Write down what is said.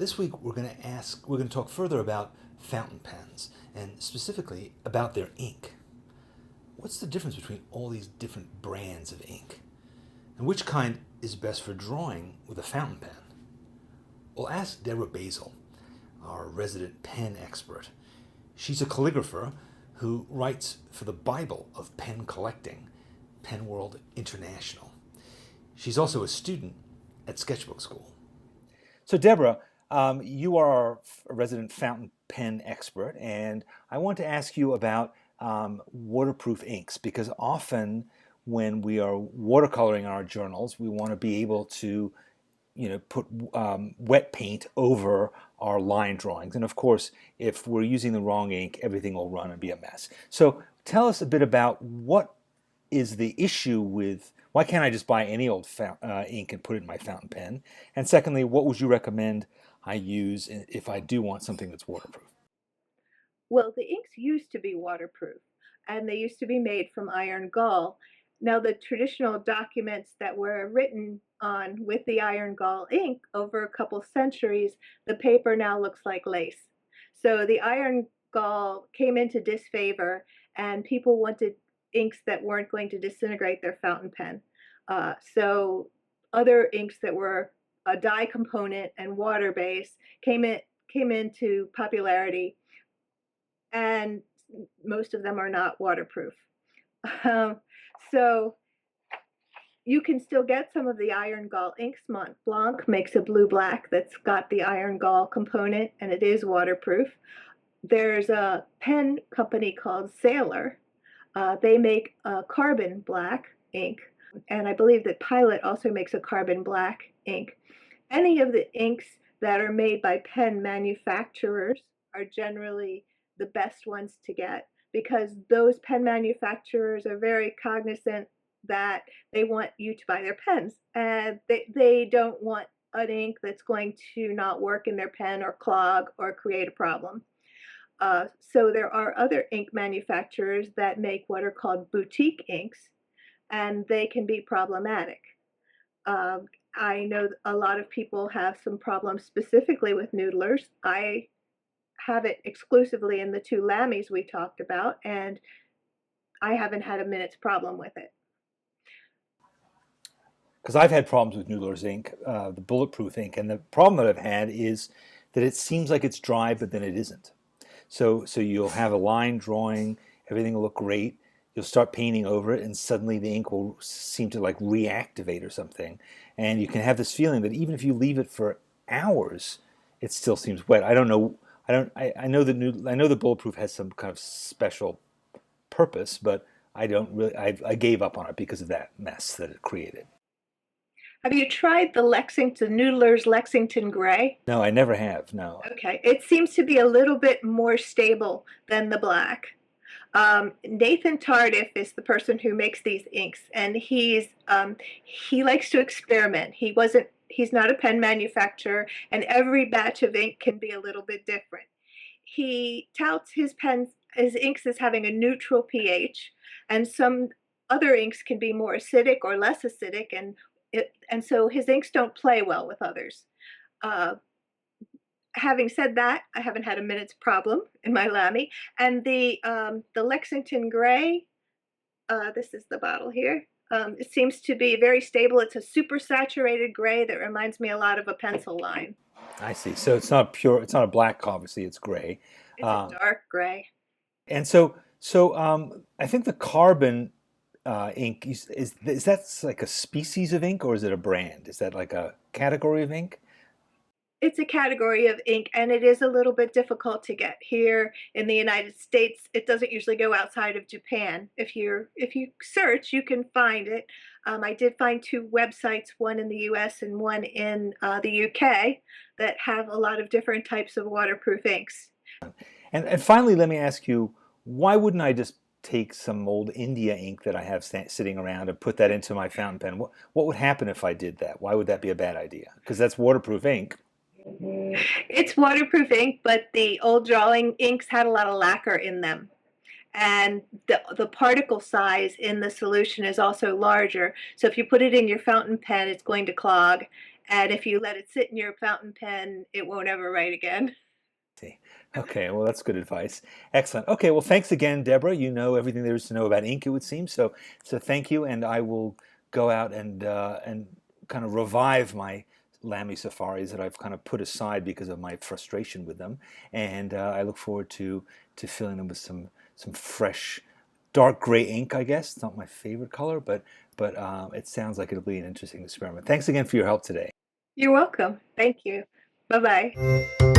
This week we're going to talk further about fountain pens and specifically about their ink. What's the difference between all these different brands of ink? And which kind is best for drawing with a fountain pen? We'll ask Deborah Basel, our resident pen expert. She's a calligrapher who writes for the Bible of pen collecting, Pen World International. She's also a student at Sketchbook School. So Deborah, you are a resident fountain pen expert, and I want to ask you about waterproof inks, because often when we are watercoloring our journals, we want to be able to put wet paint over our line drawings. And of course, if we're using the wrong ink, everything will run and be a mess. So tell us a bit about what is the issue with, why can't I just buy any old ink and put it in my fountain pen? And secondly, what would you recommend I use if I do want something that's waterproof? Well, the inks used to be waterproof, and they used to be made from iron gall. Now, the traditional documents that were written on with the iron gall ink over a couple centuries, the paper now looks like lace. So the iron gall came into disfavor, and people wanted inks that weren't going to disintegrate their fountain pen. So other inks that were a dye component and water based came into popularity, and most of them are not waterproof. So you can still get some of the iron gall inks. Mont Blanc makes a blue black that's got the iron gall component, and it is waterproof. There's a pen company called Sailor. They make a carbon black ink, and I believe that Pilot also makes a carbon black ink. Any of the inks that are made by pen manufacturers are generally the best ones to get, because those pen manufacturers are very cognizant that they want you to buy their pens, and they don't want an ink that's going to not work in their pen or clog or create a problem. So there are other ink manufacturers that make what are called boutique inks, and they can be problematic. I know a lot of people have some problems specifically with noodlers. I have it exclusively in the two Lammies we talked about, and I haven't had a minute's problem with it. Because I've had problems with Noodler's ink, the bulletproof ink, and the problem that I've had is that it seems like it's dry, but then it isn't. So you'll have a line drawing, everything will look great. You'll start painting over it, and suddenly the ink will seem to like reactivate or something. And you can have this feeling that even if you leave it for hours, it still seems wet. I don't know. I know the bulletproof has some kind of special purpose, but I don't really. I gave up on it because of that mess that it created. Have you tried the Noodler's Lexington Gray? No, I never have. No. Okay, it seems to be a little bit more stable than the black. Nathan Tardif is the person who makes these inks, and he likes to experiment. He's not a pen manufacturer, and every batch of ink can be a little bit different. He touts his inks as having a neutral pH, and some other inks can be more acidic or less acidic, and so his inks don't play well with others. Having said that, I haven't had a minute's problem in my Lamy. And the Lexington Gray, this is the bottle here. It seems to be very stable. It's a super saturated gray that reminds me a lot of a pencil line. I see. So it's not pure. It's not a black, obviously. It's gray. It's a dark gray. And so I think the carbon ink is that like a species of ink, or is it a brand? Is that like a category of ink? It's a category of ink, and it is a little bit difficult to get here in the United States. It doesn't usually go outside of Japan. If you search, you can find it. I did find two websites, one in the US and one in the UK, that have a lot of different types of waterproof inks. And finally, let me ask you, why wouldn't I just take some old India ink that I have sitting around and put that into my fountain pen? What would happen if I did that? Why would that be a bad idea? Because that's waterproof ink. It's waterproof ink, but the old drawing inks had a lot of lacquer in them. And the particle size in the solution is also larger. So if you put it in your fountain pen, it's going to clog, And if you let it sit in your fountain pen, it won't ever write again. See. Okay, well, that's good advice. Excellent. Okay, well, thanks again, Deborah. You know everything there is to know about ink, it would seem. So thank you, and I will go out and kind of revive my Lamy safaris that I've kind of put aside because of my frustration with them, and I look forward to filling them with some fresh, dark gray ink. I guess it's not my favorite color, but it sounds like it'll be an interesting experiment. Thanks again for your help today. You're welcome. Thank you. Bye bye.